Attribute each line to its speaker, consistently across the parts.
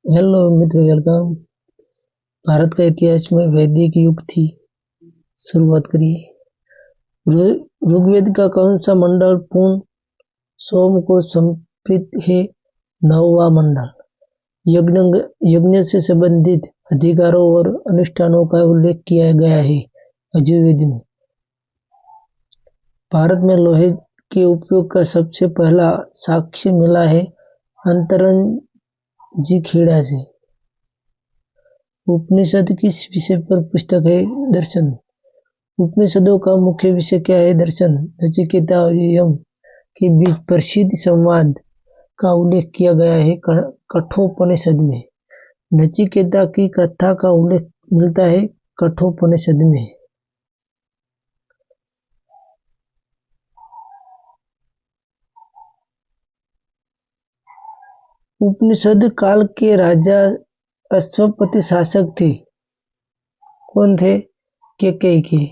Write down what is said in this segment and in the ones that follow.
Speaker 1: Hello मित्र, welcome. Bharat का इतिहास में वैदिक युग थी। शुरुआत करिए। ऋग्वेद का कौन सा मंडल पूर्ण सोम को समर्पित है? 9वां मंडल। यज्ञ से संबंधित अधिकारों और अनुष्ठानों का उल्लेख किया गया है यजुर्वेद में। भारत में लोहे के उपयोग का सबसे पहला साक्ष्य मिला है अंतरंजी खेड़ा से। उपनिषद किस विषय पर पुस्तक है? दर्शन। उपनिषदों का मुख्य विषय क्या है? दर्शन। नचिकेता और यम के बीच प्रसिद्ध संवाद का उल्लेख किया गया है कठोपनिषद में। नचिकेता की कथा का उल्लेख मिलता है कठोपनिषद में। उपनिषद काल के राजा अश्वपति शासक थे। कौन थे? केकई।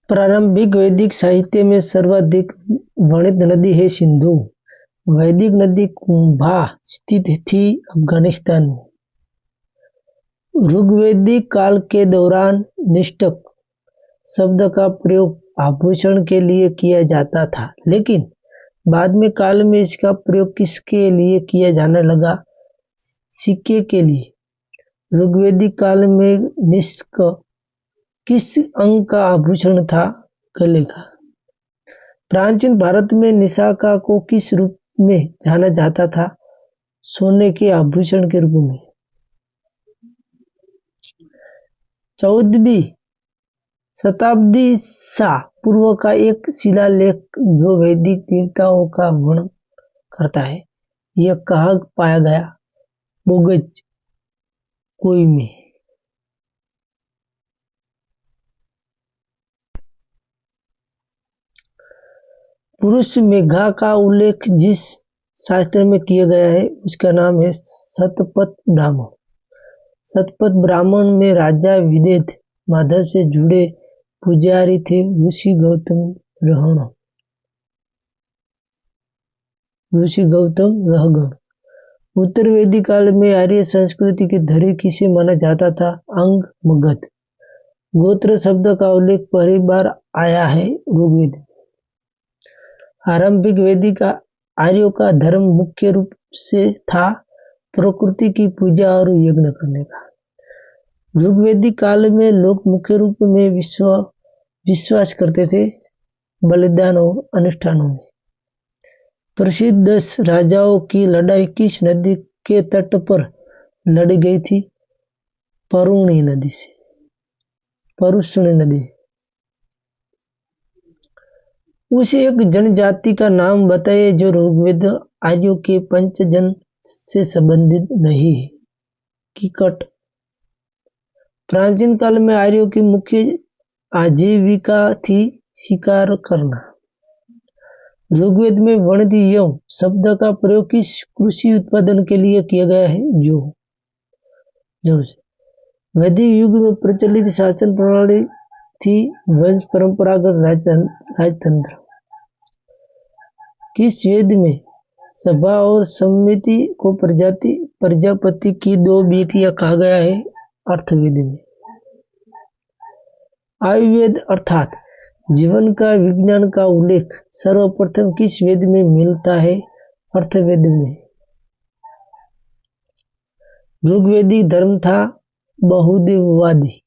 Speaker 1: प्रारंभिक वैदिक साहित्य में सर्वाधिक वर्णित नदी है सिंधु। वैदिक नदी कुंभा स्थित थी अफगानिस्तान में। ऋग्वैदिक काल के दौरान निष्ठक शब्द का प्रयोग आभूषण के लिए किया जाता था, लेकिन बाद में काल में इसका प्रयोग किसके लिए किया जाने लगा? सिक्के के लिए। ऋग्वैदिक काल में निष्क किस अंग का आभूषण था? गले का। प्राचीन भारत में निशाका को किस रूप में जाना जाता था? सोने के आभूषण के रूप में। 14वीं शताब्दी सा पूर्व का एक शिलालेख जो वैदिक देवताओं का वर्णन करता है, यह कहाँ पाया गया? बोगज कोई में। पुरुष मेघा का उल्लेख जिस शास्त्र में किया गया है उसका नाम है शतपथ ब्राह्मण। शतपथ ब्राह्मण में राजा विदेह माधव से जुड़े पुजारी थे ऋषि गौतम रहगण। उत्तर वैदिक काल में आर्य संस्कृति की धरी किसे माना जाता था? अंग मगध। गोत्र शब्द का उल्लेख पहली बार आया है ऋग्वेद। आरंभिक वैदिक आर्यों का धर्म मुख्य रूप से था प्रकृति की पूजा और यज्ञ करने का। ऋग्वैदिक काल में लोग मुख्य रूप में विश्वास करते थे बलिदान और अनुष्ठानों में। प्रसिद्ध 10 राजाओं की लड़ाई किस नदी के तट पर लड़ी गई थी? परुष्णी नदी। उस एक जनजाति का नाम बताइए जो ऋग्वेद आर्यों के पंचजन से संबंधित नहीं है। कीकट। प्राचीन काल में आर्यों की मुख्य आजीविका थी शिकार करना। ऋग्वेद में वर्णित यम शब्द का प्रयोग किस कृषि उत्पादन के लिए किया गया है? जौ से। वैदिक युग में प्रचलित शासन प्रणाली थी वंश परंपरागत राजतंत्र। किस वेद में सभा और समिति को प्रजापति की 2 बेटियां कहा गया है? अर्थवेद में। आयुर्वेद अर्थात जीवन का विज्ञान का उल्लेख सर्वप्रथम किस वेद में मिलता है? अर्थवेद में। ऋग्वैदिक धर्म था बहुदेववादी।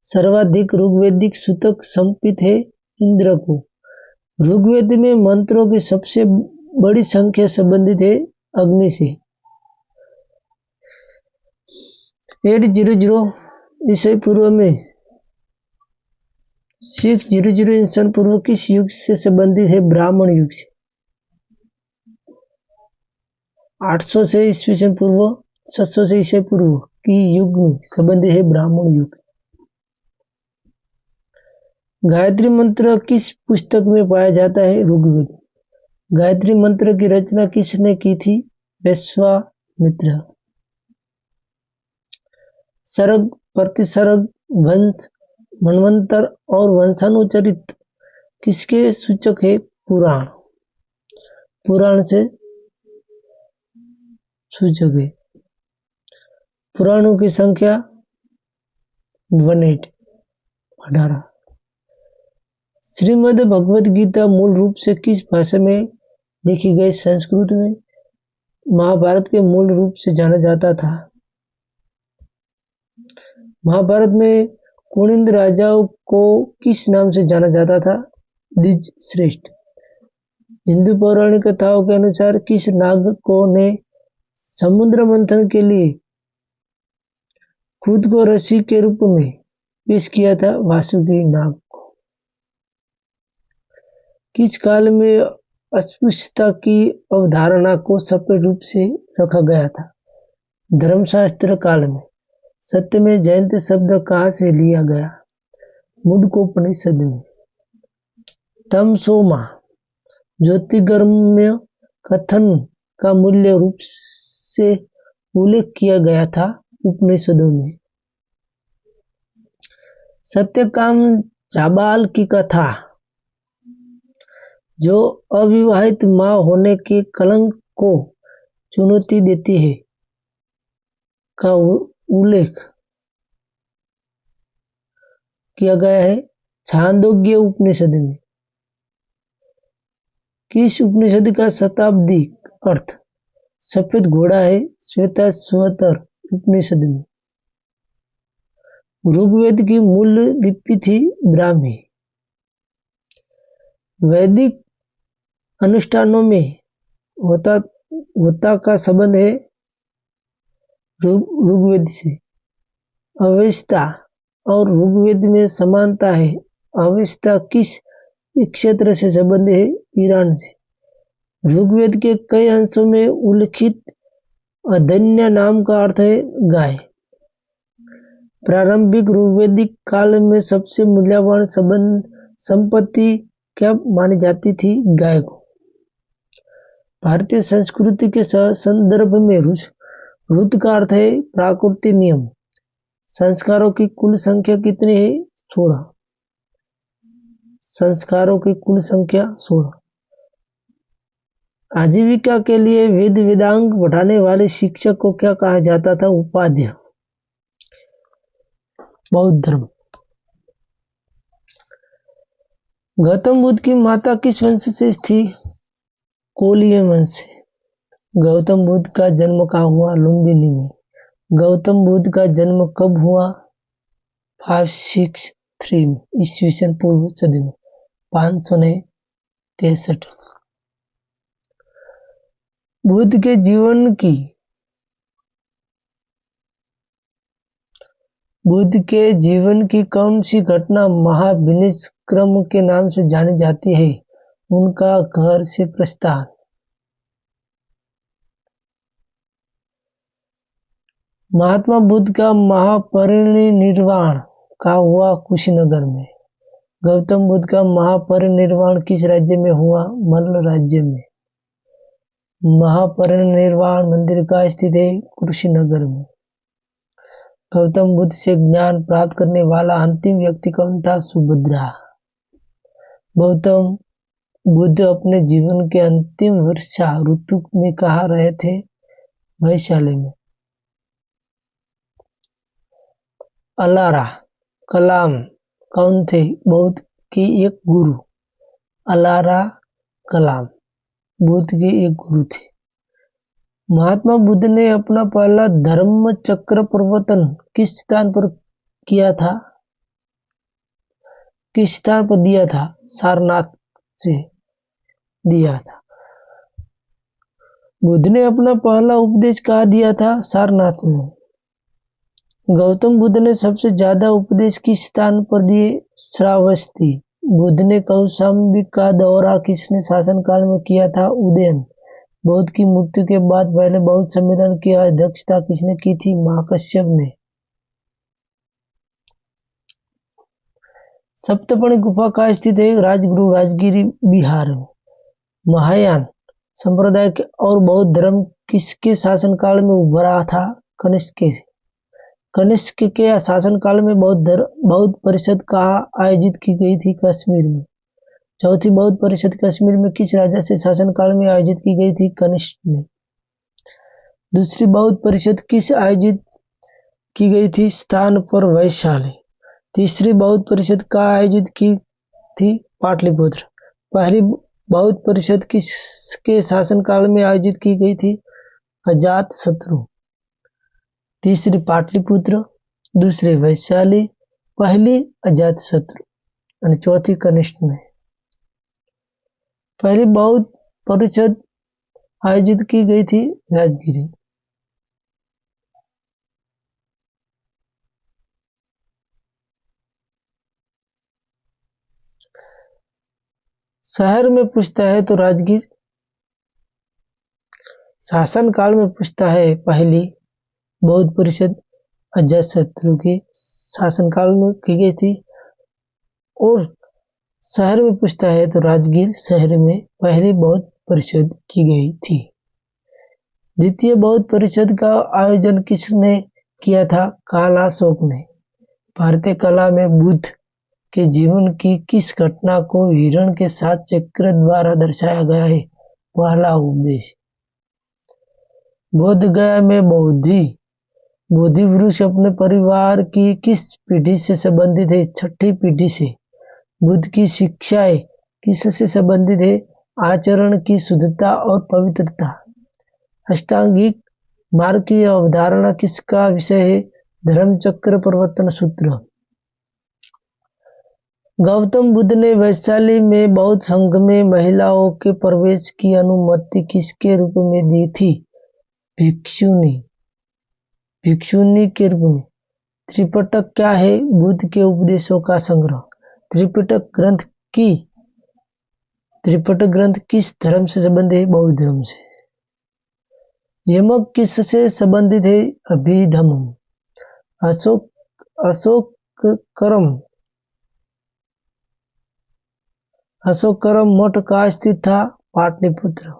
Speaker 1: सर्वाधिक ऋग्वैदिक सूतक समर्पित है इंद्र को। ऋग्वेद में मंत्रों की सबसे बड़ी संख्या संबंधित है अग्नि से। 800 ईसा पूर्व में 600 ईसा पूर्व किस युग से संबंधित है? ब्राह्मण युग से। 800 से ईस्वी पूर्व 700 से ईसा पूर्व की युग में संबंधित है ब्राह्मण युग। गायत्री मंत्र किस पुस्तक में पाया जाता है? ऋग्वेद। गायत्री मंत्र की रचना किसने की थी? विश्वामित्र। सर्ग, प्रतिसर्ग, वंश, मनवंतर और वंशानुचरित किसके सूचक है? पुराण। पुराण से सूचक है। पुराणों की संख्या 18। श्रीमद् भगवद गीता मूल रूप से किस भाषा में लिखी गई? संस्कृत में। महाभारत के मूल रूप से जाना जाता था। महाभारत में कुनिंद राजाओं को किस नाम से जाना जाता था? द्विज श्रेष्ठ। हिंदू पौराणिक कथाओं के अनुसार किस नाग को ने समुद्र मंथन के लिए खुद को ऋषि के रूप में पेश किया था? वासुकी नाग को। किस काल में अस्पृश्यता की अवधारणा को सफल रूप से रखा गया था? धर्मशास्त्र काल में। सत्य में जयंत शब्द कहाँ से लिया गया? मुंडकोपनिषद में। तमसोमा ज्योतिर्गम्य कथन का मूल्य रूप से उल्लेख किया गया था उपनिषदों में। सत्यकाम जाबाल की कथा जो अविवाहित मां होने के कलंक को चुनौती देती है का उल्लेख किया गया है छांदोग्य उपनिषद में। किस उपनिषद का शताब्दी अर्थ सफेद घोड़ा है? श्वेताश्वतर उपनिषद में। ऋग्वेद की मूल लिपि थी ब्राह्मी। वैदिक अनुष्ठानों में होता का संबंध है ऋग्वेद से। अवेस्ता और ऋग्वेद में समानता है। अवेस्ता किस क्षेत्र से संबंध है? ईरान से। ऋग्वेद के कई अंशों में उल्लिखित अधन्या नाम का अर्थ है गाय। प्रारंभिक ऋग्वेदिक काल में सबसे मूल्यवान संपत्ति क्या मानी जाती थी? गाय को। भारतीय संस्कृति के संदर्भ में ऋत का अर्थ है प्राकृतिक नियम। संस्कारों की कुल संख्या कितनी है? 16। संस्कारों की कुल संख्या 16। आजीविका के लिए वेद वेदांग पढ़ाने वाले शिक्षक को क्या कहा जाता था? उपाध्याय। बौद्ध धर्म। गौतम बुद्ध की माता किस वंश से थी? कोलीय वंश से। गौतम बुद्ध का जन्म कहाँ हुआ? लुम्बिनी में। गौतम बुद्ध का जन्म कब हुआ? 563 में, ईस्वीसन पूर्व सदी में। 563। बुद्ध के जीवन की कौन सी घटना महाविनिष्क्रम के नाम से जानी जाती है? उनका घर से प्रस्थान। महात्मा बुद्ध का महापरिनिर्वाण कहाँ हुआ? कुशीनगर में। गौतम बुद्ध का महापरिनिर्वाण किस राज्य में हुआ? मल्ल राज्य में। महापरिनिर्वाण मंदिर कहाँ स्थित है? कुशीनगर में। गौतम बुद्ध से ज्ञान प्राप्त करने वाला अंतिम व्यक्ति कौन था? सुभद्रा। गौतम बुद्ध अपने जीवन के अंतिम वर्षा ऋतु में कहाँ रहे थे? वैशाली में। अलारा कलाम कौन थे? बौद्ध के एक गुरु। अलारा कलाम बुद्ध के एक गुरु थे। महात्मा बुद्ध ने अपना पहला धर्म चक्र प्रवर्तन किस स्थान पर किया था? किस स्थान पर दिया था? सारनाथ से दिया था। बुद्ध ने अपना पहला उपदेश कहाँ दिया था? सारनाथ में। गौतम बुद्ध ने सबसे ज्यादा उपदेश किस स्थान पर दिए? श्रावस्ती। बुद्ध ने कौशाम्बी का दौरा किसने शासन काल में किया था? उदयन। बौद्ध की मृत्यु के बाद पहले बौद्ध सम्मेलन की अध्यक्षता किसने की थी? महाकश्यप ने। सप्तपर्णी गुफा कहाँ स्थित है? राजगुरु राजगिरी बिहार में। महायान संप्रदाय और बौद्ध धर्म किसके शासन काल में उभरा था? कनिष्क। कनिष्क के शासन काल में बौद्ध परिषद कहाँ आयोजित की गई थी? कश्मीर में। चौथी बौद्ध परिषद कश्मीर में किस राजा से शासनकाल में आयोजित की गई थी? कनिष्क ने। दूसरी बौद्ध परिषद किस आयोजित की गई थी? स्थान पर वैशाली। तीसरी बौद्ध परिषद कहाँ आयोजित की थी? पाटलिपुत्र। पहली बौद्ध परिषद किसके शासनकाल में आयोजित की गई थी? अजातशत्रु। तीसरी पाटलिपुत्र, दूसरी वैशाली, पहली अजातशत्रु और चौथी कनिष्क में। पहली बौद्ध परिषद आयोजित की गई थी राजगिरी। शहर में पूछता है तो राजगीर। शासनकाल में पूछता है पहली बौद्ध परिषद अजातशत्रु के शासनकाल में की गई थी, और शहर में पूछता है तो राजगीर शहर में पहली बौद्ध परिषद की गई थी। द्वितीय बौद्ध परिषद का आयोजन किसने किया था? कालाशोक ने। भारतीय कला में बुद्ध के जीवन की किस घटना को हिरण के साथ चक्र द्वारा दर्शाया गया है? पहला उपदेश। बोध गया में बोधि वृक्ष अपने परिवार की किस पीढ़ी से संबंधित है? छठी पीढ़ी से। बुद्ध की शिक्षाएं किससे संबंधित है? आचरण की शुद्धता और पवित्रता। अष्टांगिक मार्ग की अवधारणा किसका विषय है? धर्मचक्र प्रवर्तन सूत्र। गौतम बुद्ध ने वैशाली में बौद्ध संघ में महिलाओं के प्रवेश की अनुमति किसके रूप में दी थी? भिक्षुनी के रूप में। त्रिपिटक क्या है? बुद्ध के उपदेशों का संग्रह। त्रिपिटक ग्रंथ किस धर्म से संबंधित है? बौद्ध धर्म से। यमक किससे संबंधित है? अभिधम्म। अशोककरम मठ कहाँ स्थित था? पाटलिपुत्र।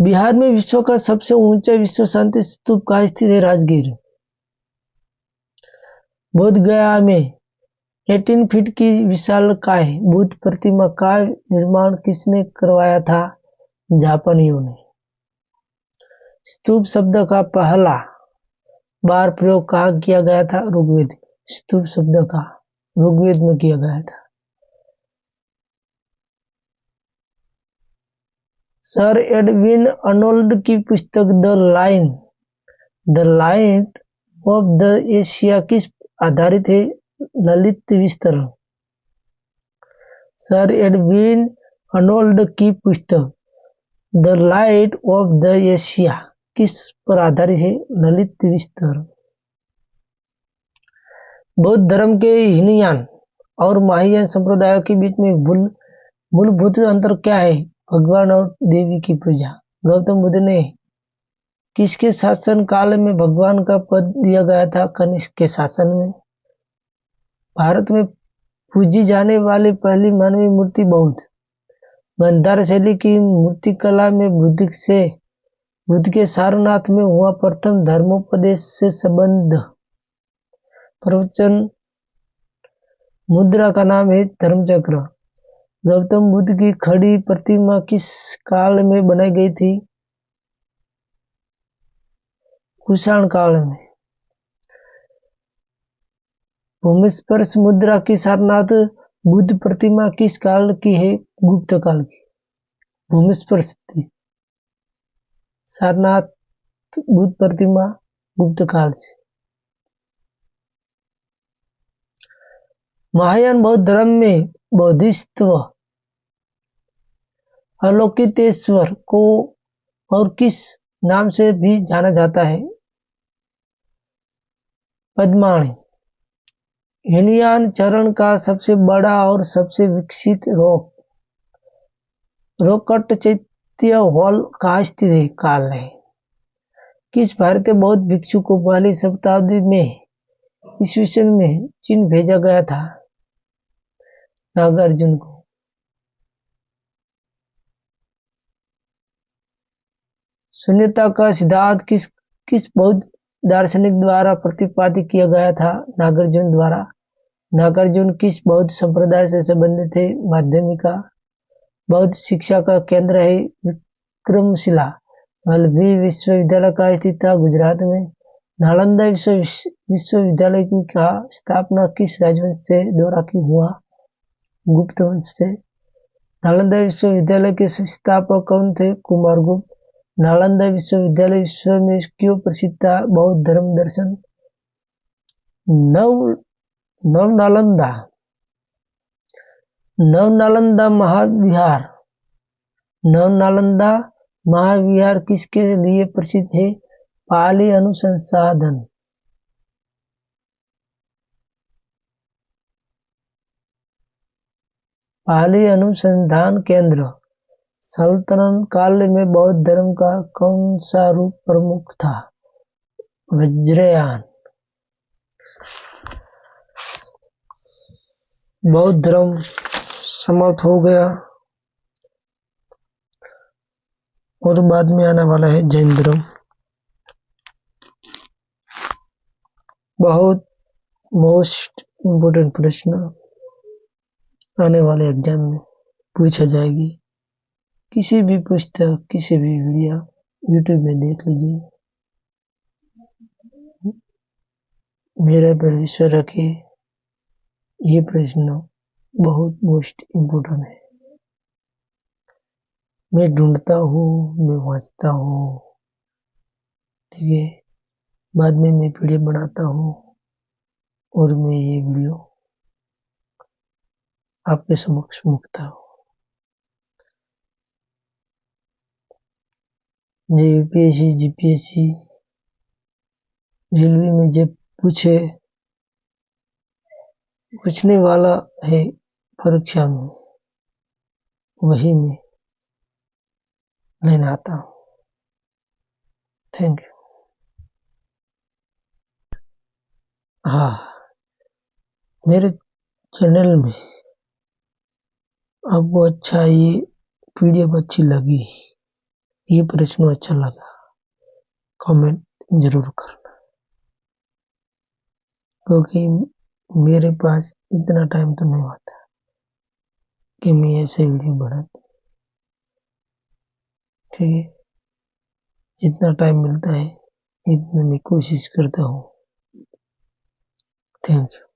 Speaker 1: बिहार में विश्व का सबसे ऊंचा विश्व शांति स्तूप कहाँ स्थित है? राजगीर। बोध गया में 18 फीट की विशालकाय बुद्ध प्रतिमा का निर्माण किसने करवाया था? जापानियों ने। स्तूप शब्द का पहला बार प्रयोग कहाँ किया गया था? ऋग्वेद। स्तूप शब्द का ऋग्वेद में किया गया था। सर एडविन अर्नोल्ड की पुस्तक the light of the Asia किस आधारित है? ललित विस्तरण। सर एडविन अर्नोल्ड की पुस्तक the light of the Asia किस पर आधारित है? ललित विस्तरण। बौद्ध धर्म के हीनयान और महायान संप्रदायों के बीच में मूलभूत अंतर क्या है? भगवान और देवी की पूजा। गौतम बुद्ध ने किसके शासन काल में भगवान का पद दिया गया था? कनिष्क के शासन में। भारत में पूजी जाने वाली पहली मानवीय मूर्ति बौद्ध गांधार शैली की मूर्तिकला में बुद्ध के सारनाथ में हुआ प्रथम धर्मोपदेश से संबंध प्रवचन मुद्रा का नाम है धर्मचक्र। गौतम बुद्ध की खड़ी प्रतिमा किस काल में बनाई गई थी? कुषाण काल में। भूमिस्पर्श मुद्रा की सारनाथ बुद्ध प्रतिमा किस काल की है? गुप्त काल की। भूमिस्पर्श सारनाथ बुद्ध प्रतिमा गुप्त काल से। महायान बौद्ध धर्म में बोधिसत्व अवलोकितेश्वर को और किस नाम से भी जाना जाता है? पद्माणी। हीनयान चरण का सबसे बड़ा और सबसे विकसित रोकट चैत्य हॉल कहाँ स्थित है? काल है। किस भारतीय बौद्ध भिक्षु को पहली शताब्दी में ईस्वी में चीन भेजा गया था? नागार्जुन को। शून्यता का सिद्धांत किस बौद्ध दार्शनिक द्वारा प्रतिपादित किया गया था? नागार्जुन द्वारा। नागार्जुन किस बौद्ध संप्रदाय से संबंधित है? माध्यमिका। बौद्ध शिक्षा का केंद्र है विक्रमशिला। वल्लभी विश्वविद्यालय का स्थित था गुजरात में। नालंदा विश्वविद्यालय की स्थापना किस राजवंश से द्वारा की हुआ? गुप्त वंश से। नालंदा विश्वविद्यालय के संस्थापक कौन थे? कुमारगुप्त। नालंदा विश्वविद्यालय विश्व में क्यों प्रसिद्ध था? बौद्ध धर्म दर्शन। नवनालंदा महाविहार किसके लिए प्रसिद्ध है? पाली अनुसंधान केंद्र। सल्तनत काल में बौद्ध धर्म का कौन सा रूप प्रमुख था? वज्रयान। बौद्ध धर्म समाप्त हो गया और बाद में आने वाला है जैन धर्म। बहुत मोस्ट इम्पोर्टेंट प्रश्न आने वाले एग्जाम में पूछा जाएगी। किसी भी पुस्तक, किसी भी वीडियो यूट्यूब में देख लीजिए। मेरा पर विश्वास रखिए, ये प्रश्न बहुत मोस्ट इम्पोर्टेंट है। मैं ढूंढता हूँ, मैं वांचता हूँ, ठीक है। बाद में मैं वीडियो बनाता हूँ और मैं ये वीडियो आपके समक्ष मुकता हूँ। जो यूपीएससी, जीपीएससी, रेलवे में जब पूछने वाला है परीक्षा में, वही मैं लेने आता हूँ। Thank you. हाँ, मेरे चैनल में आपको अच्छा ये पीडीएफ अच्छी लगी, ये प्रश्न अच्छा लगा, कमेंट जरूर करना, क्योंकि मेरे पास इतना टाइम तो नहीं होता कि मैं ऐसे वीडियो बना दूं, ठीक है। जितना टाइम मिलता है इतना मैं कोशिश करता हूँ। Thank you.